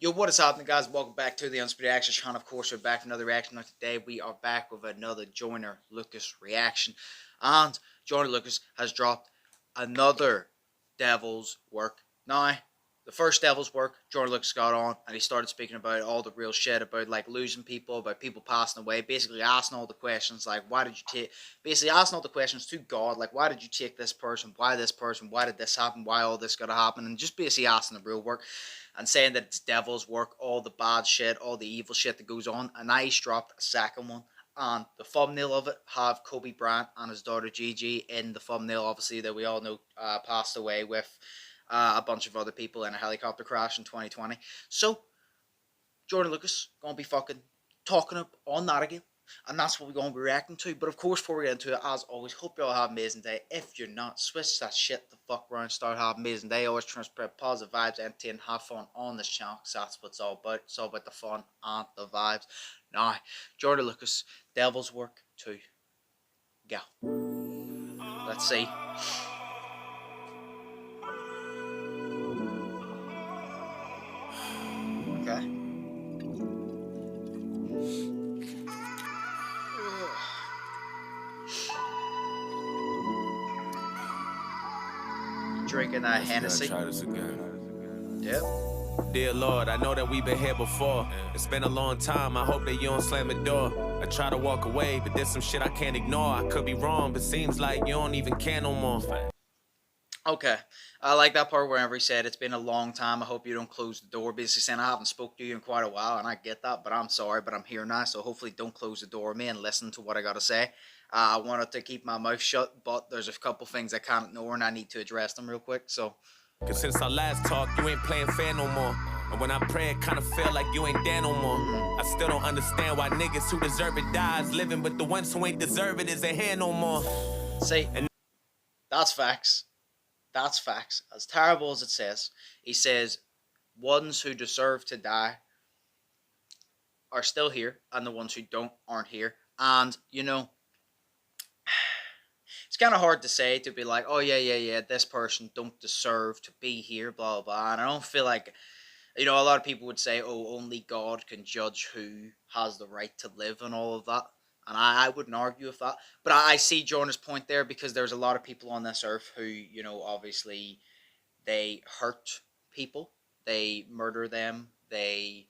Yo, what is happening, guys? Welcome back to the Undisputed Action channel. Of course, we're back for another reaction. Now, today we are back with another Joyner Lucas reaction. And Joyner Lucas has dropped another Devil's work. Now, the first Devil's work, Joyner Lucas got on and he started speaking about all the real shit, about like losing people, about people passing away, basically asking all the questions like, why did you take, basically asking all the questions to God, like, why did you take this person, why did this happen, why all this gotta happen, and just basically asking the real work. And saying that it's Devil's work, all the bad shit, all the evil shit that goes on. And I dropped a second one. And the thumbnail of it have Kobe Bryant and his daughter Gigi in the thumbnail, obviously, that we all know passed away with a bunch of other people in a helicopter crash in 2020. So, Joyner Lucas going to be fucking talking up on that again. And that's what we're going to be reacting to. But of course, before we get into it, as always, hope you all have an amazing day. If you're not, switch that shit the fuck around, start having an amazing day. Always trying to spread positive vibes, entertain, have fun on this channel, because that's what it's all about. It's all about the fun and the vibes. Now, Joyner Lucas, Devil's work 2. Go. Let's see. Okay. Drinking that Hennessy. Try this again. Yep. Dear Lord, I know that we've been here before. It's been a long time. I hope that you don't slam the door. I try to walk away, but there's some shit I can't ignore. I could be wrong, but seems like you don't even care no more. Okay. I like that part wherever he said it's been a long time. I hope you don't close the door. Basically saying I haven't spoke to you in quite a while, and I get that, but I'm sorry, but I'm here now, so hopefully don't close the door on me and listen to what I gotta say. I wanted to keep my mouth shut, but there's a couple things I can't ignore, and I need to address them real quick, so. Cause since our last talk, you ain't playing fair no more. And when I pray, it kinda feel like you ain't there no more. I still don't understand why niggas who deserve it dies living, but the ones who ain't deserve it isn't here no more. See, that's facts. That's facts. As terrible as it says, he says, ones who deserve to die are still here, and the ones who don't aren't here. And, you know, it's kind of hard to say, to be like, oh, yeah, this person don't deserve to be here, blah, blah, blah. And I don't feel like, you know, a lot of people would say, oh, only God can judge who has the right to live and all of that. And I wouldn't argue with that. But I see Joyner's point there, because there's a lot of people on this earth who, you know, obviously they hurt people. They murder them. They,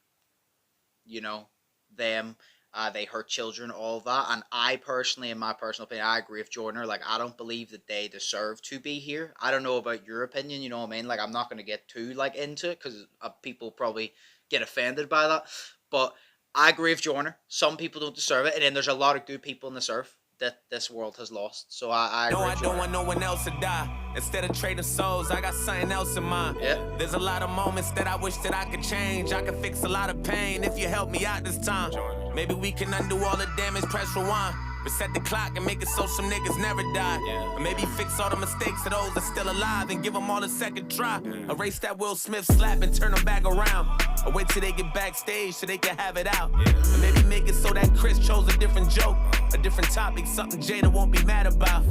you know, they hurt children, all of that. And I personally, in my personal opinion, I agree with Joyner. Like, I don't believe that they deserve to be here. I don't know about your opinion, you know what I mean? Like, I'm not going to get too, like, into it, because people probably get offended by that. But I agree with Joyner. Some people don't deserve it, and then there's a lot of good people on this earth that this world has lost. So I agree. No, with I don't want no one else to die. Instead of trading souls, I got something else in mind. Yeah. There's a lot of moments that I wish that I could change. I could fix a lot of pain if you help me out this time. Maybe we can undo all the damage, press rewind. Reset the clock and make it so some niggas never die. Or maybe fix all the mistakes of those that's still alive and give them all a second try. Erase that Will Smith slap and turn them back around. Or wait till they get backstage so they can have it out. Or maybe make it so that Chris chose a different joke, a different topic, something Jada won't be mad about.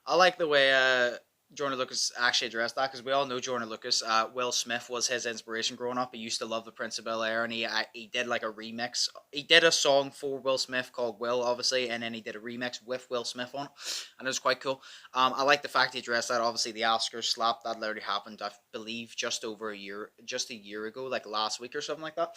I like the way Joyner Lucas actually addressed that, because we all know Joyner Lucas. Will Smith was his inspiration growing up. He used to love The Prince of Bel-Air, and he did like a remix. He did a song for Will Smith called Will, obviously, and then he did a remix with Will Smith on it, and it was quite cool. I like the fact he addressed that. Obviously, the Oscars slap, that literally happened, I believe, just a year ago, like last week or something like that.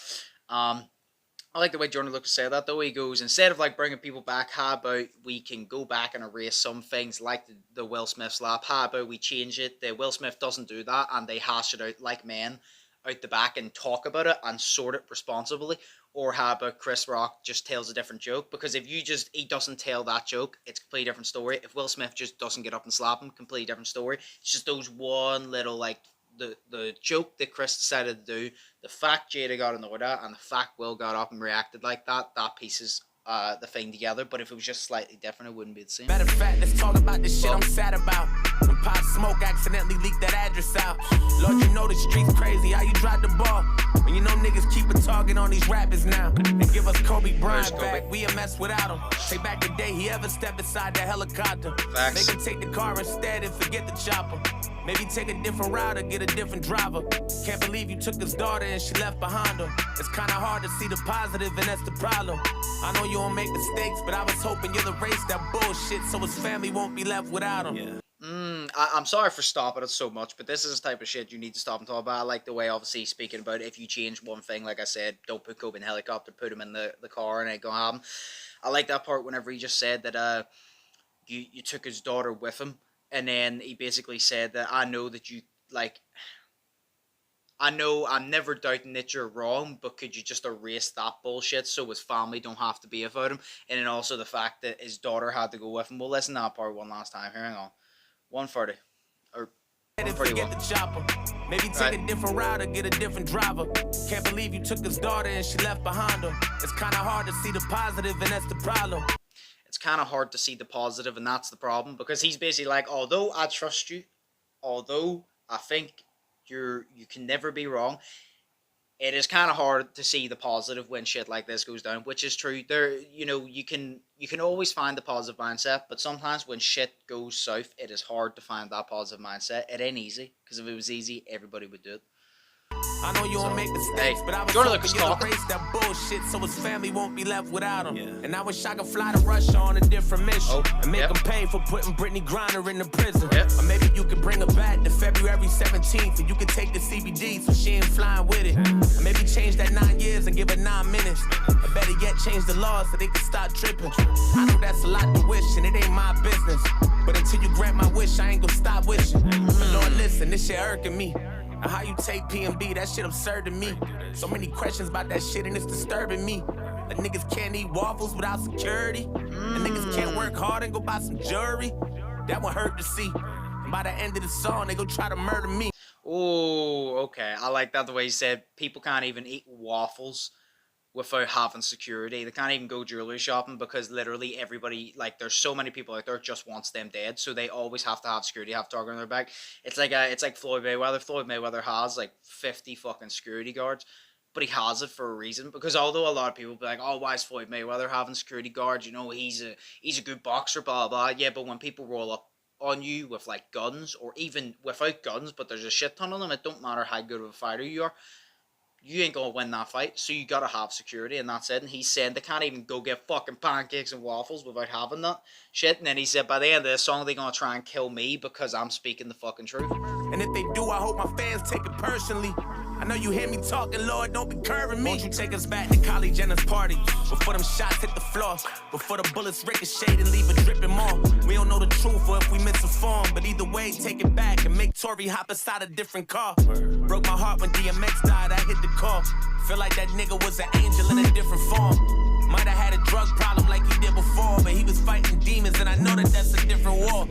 I like the way Joyner Lucas said that, though. He goes, instead of like bringing people back, how about we can go back and erase some things like the Will Smith slap? How about we change it? The Will Smith doesn't do that, and they hash it out like men out the back and talk about it and sort it responsibly. Or how about Chris Rock just tells a different joke? Because if he doesn't tell that joke, it's a completely different story. If Will Smith just doesn't get up and slap him, completely different story. It's just those one little, like, the joke that Chris decided to do, the fact Jada got annoyed at, and the fact Will got up and reacted like that, that pieces the thing together. But if it was just slightly different, it wouldn't be the same. Matter of fact, let's talk about this shit I'm sad about. When Pop Smoke accidentally leaked that address out. Lord, you know the streets crazy, how you drive the ball. When you know niggas keep a target on these rappers now. And give us Kobe Bryant back, we a mess without him. Take back the day he ever stepped inside the helicopter. Facts. Make him take the car instead and forget the chopper. Maybe take a different route or get a different driver. Can't believe you took his daughter and she left behind him. It's kinda hard to see the positive and that's the problem. I know you don't make mistakes, but I was hoping you'll erase that bullshit so his family won't be left without him. Yeah. I'm sorry for stopping it so much, but this is the type of shit you need to stop and talk about. I like the way, obviously, speaking about if you change one thing, like I said, don't put Kobe in the helicopter, put him in the car and it go happen. I like that part whenever he just said that you took his daughter with him, and then he basically said that I know that you, like, I know I'm never doubting that you're wrong, but could you just erase that bullshit so his family don't have to be without him? And then also the fact that his daughter had to go with him. We'll listen to that part one last time. Here, hang on. 1:30 or 1:31. The chopper. Maybe take a different route or get a different driver. Can't believe you took his daughter and she left behind him. It's kind of hard to see the positive and that's the problem. It's kind of hard to see the positive and that's the problem, because he's basically like, although I trust you, although I think you can never be wrong, it is kind of hard to see the positive when shit like this goes down, which is true. There, you can always find the positive mindset, but sometimes when shit goes south, it is hard to find that positive mindset. It ain't easy, because if it was easy, everybody would do it. I know you don't make mistakes, but I was hoping you'll erase that bullshit so his family won't be left without him. Yeah. And I wish I could fly to Russia on a different mission and make him pay for putting Brittany Griner in the prison. Or maybe you could bring her back to February 17th and you could take the CBD so she ain't flying with it. Or maybe change that 9 years and give her 9 minutes. Or better yet, change the laws so they can start tripping. I know that's a lot to wish and it ain't my business, but until you grant my wish, I ain't gonna stop wishing. But Lord, listen, this shit irking me. How you take PMB, that shit absurd to me. So many questions about that shit and it's disturbing me. The niggas can't eat waffles without security. The niggas can't work hard and go buy some jewelry. That one hurt to see. And by the end of the song, they go try to murder me. Oh, okay. I like that the way he said people can't even eat waffles without having security. They can't even go jewelry shopping because literally everybody, like, there's so many people out there just wants them dead, so they always have to have security, have target on their back. It's like Floyd Mayweather. Floyd Mayweather has like 50 fucking security guards, but he has it for a reason, because although a lot of people be like, oh, why is Floyd Mayweather having security guards? He's a good boxer, blah blah. Yeah, but when people roll up on you with like guns, or even without guns, but there's a shit ton of them, it don't matter how good of a fighter you are, you ain't gonna win that fight, so you gotta have security, and that's it. And he's saying they can't even go get fucking pancakes and waffles without having that shit. And then he said, by the end of this song, they're gonna try and kill me because I'm speaking the fucking truth. And if they do, I hope my fans take it personally. I know you hear me talking, Lord, don't be curving me. Won't you take us back to Kylie Jenner's party? Before them shots hit the floor, before the bullets ricochet and leave it dripping more. We don't know the truth or if we misinformed, but either way, take it back and make Tory hop inside a different car. Broke my heart when DMX died, I hit the call. Feel like that nigga was an angel in a different form. Might have had a drug problem like he did before, but he was fighting demons, and I know that that's a different war.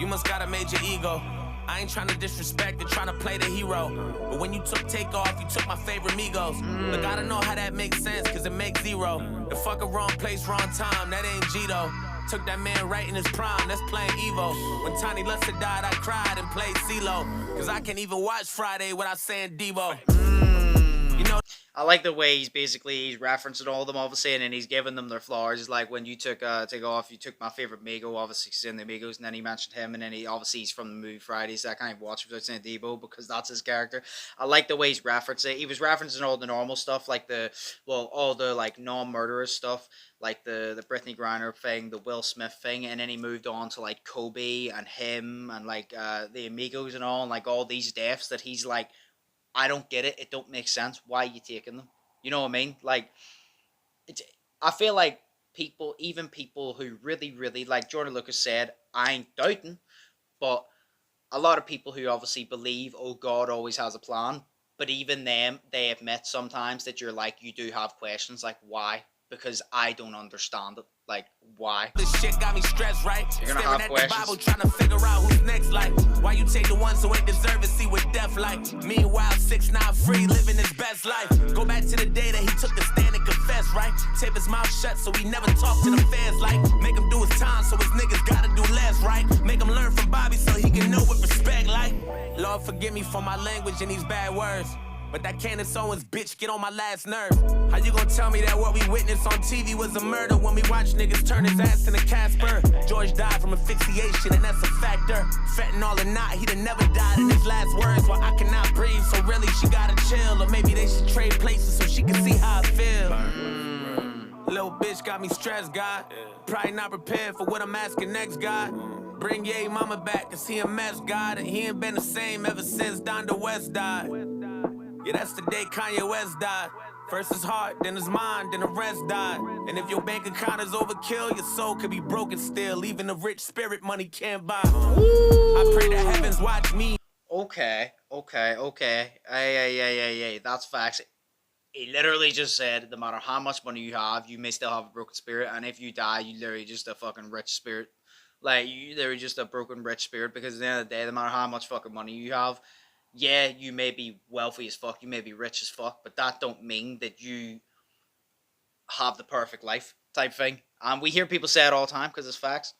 You must got a major ego. I ain't trying to disrespect and trying to play the hero, but when you took Takeoff, you took my favorite Migos. Look, I don't know how that makes sense, cause it makes zero. The fucking wrong place, wrong time, that ain't Gito. Took that man right in his prime, that's playing Evo. When Tiny Luster died, I cried and played CeeLo, cause I can't even watch Friday without saying Devo. You know, I like the way he's referencing all of them, obviously, and then he's giving them their flowers. It's like, when you took Takeoff, you took my favorite Migo, obviously, he's in the Migos, and then he mentioned him, and then he's from the movie Friday, so I can't even watch it without saying Debo, because that's his character. I like the way he's referencing it. He was referencing all the normal stuff, like all the, like, non-murderous stuff, like the Brittany Griner thing, the Will Smith thing, and then he moved on to, like, Kobe and him, and, like, the Amigos and all, and, like, all these deaths that he's like, I don't get it. It don't make sense. Why are you taking them? You know what I mean? Like, I feel like even people who really, really, like Joyner Lucas said, I ain't doubting, but a lot of people who obviously believe, oh, God always has a plan, but even them, they admit sometimes that you're like, you do have questions, like, why? Because I don't understand it. Like, why? This shit got me stressed, right? You're gonna have questions. The Bible, trying to figure out who's next, like, why you take the ones who ain't deserve it, see what death like. Meanwhile, 6ix9ine free, living his best life. Go back to the day that he took the stand and confessed, right? Tape his mouth shut so he never talked to the fans, like, make him do his time so his niggas gotta do less, right? Make him learn from Bobby so he can know what respect like. Lord, forgive me for my language and these bad words. But that Candace Owens bitch get on my last nerve. How you gonna tell me that what we witnessed on TV was a murder when we watch niggas turn his ass into Casper? George died from asphyxiation and that's a factor. Fentanyl or not, he'd have never died in his last words. While I cannot breathe, so really she gotta chill. Or maybe they should trade places so she can see how I feel. Little bitch got me stressed, God. Probably not prepared for what I'm asking next, God. Bring Ye mama back, cause he a mess, God. And he ain't been the same ever since Donda West died. Yeah, that's the day Kanye West died. First his heart, then his mind, then the rest died. And if your bank account is overkill, your soul could be broken still. Even the rich spirit money can't buy. I pray the heavens watch me. Okay. Hey, that's facts. He literally just said, no matter how much money you have, you may still have a broken spirit, and if you die, you literally just a fucking rich spirit. Like, you literally just a broken rich spirit, because at the end of the day, no matter how much fucking money you have, yeah, you may be wealthy as fuck, you may be rich as fuck, but that don't mean that you have the perfect life type thing. And we hear people say it all the time because it's facts.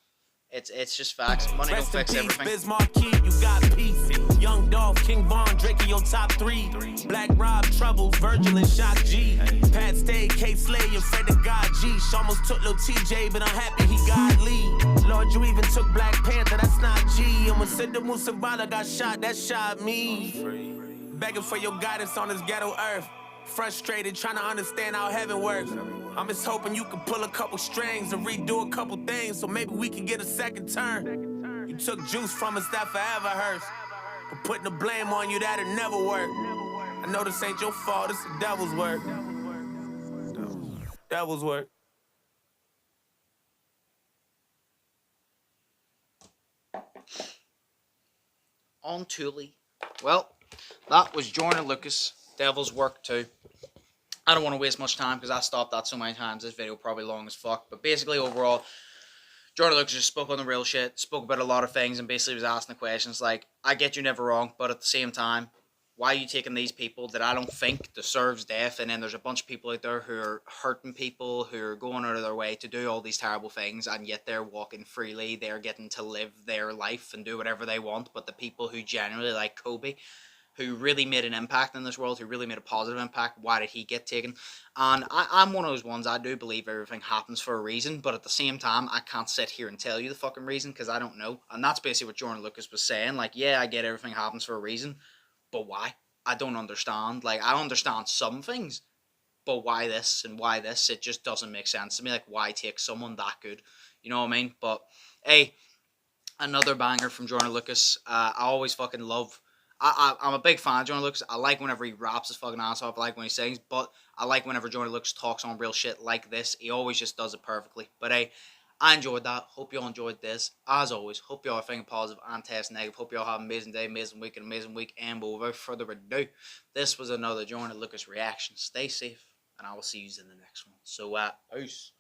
It's just facts. Money don't fix everything. Bismarck Key, you got peace. Young Dolph, King Von, Drake in your top 3. Black Rob, Troubles, Virgil and Shock G. Pat Stay, K Slay, and Fred the God G. She almost took Lil TJ, but I'm happy he got Lee. Lord, you even took Black Panther, that's not G. And when Sidhu Moosewala got shot, that shot me. Begging for your guidance on this ghetto earth. Frustrated, trying to understand how heaven works. I'm just hoping you can pull a couple strings and redo a couple things so maybe we can get a second turn. You took juice from us that forever hurts. But putting the blame on you, that'll never work. I know this ain't your fault, it's the devil's work. Devil's work. On Thule. Well, that was Joyner Lucas. Devil's work too. I don't want to waste much time because I stopped that so many times. This video probably long as fuck. But basically, overall, Joyner Lucas just spoke on the real shit, spoke about a lot of things, and basically was asking the questions like, I get you never wrong, but at the same time, why are you taking these people that I don't think deserves death, and then there's a bunch of people out there who are hurting people, who are going out of their way to do all these terrible things, and yet they're walking freely, they're getting to live their life and do whatever they want, but the people who genuinely like Kobe, who really made an impact in this world, who really made a positive impact, why did he get taken? And I'm one of those ones, I do believe everything happens for a reason, but at the same time, I can't sit here and tell you the fucking reason, because I don't know. And that's basically what Joyner Lucas was saying, like, yeah, I get everything happens for a reason, but why? I don't understand. Like, I understand some things, but why this and why this? It just doesn't make sense to me. Like, why take someone that good? You know what I mean? But, hey, another banger from Joyner Lucas. I always fucking love... I'm a big fan of Joyner Lucas. I like whenever he raps his fucking ass off. I like when he sings, but I like whenever Joyner Lucas talks on real shit like this. He always just does it perfectly. But hey, I enjoyed that. Hope you all enjoyed this. As always, hope you all are thinking positive and test negative. Hope you all have an amazing day, amazing week, and amazing week. And without further ado, this was another Joyner Lucas reaction. Stay safe, and I will see you in the next one. So, peace.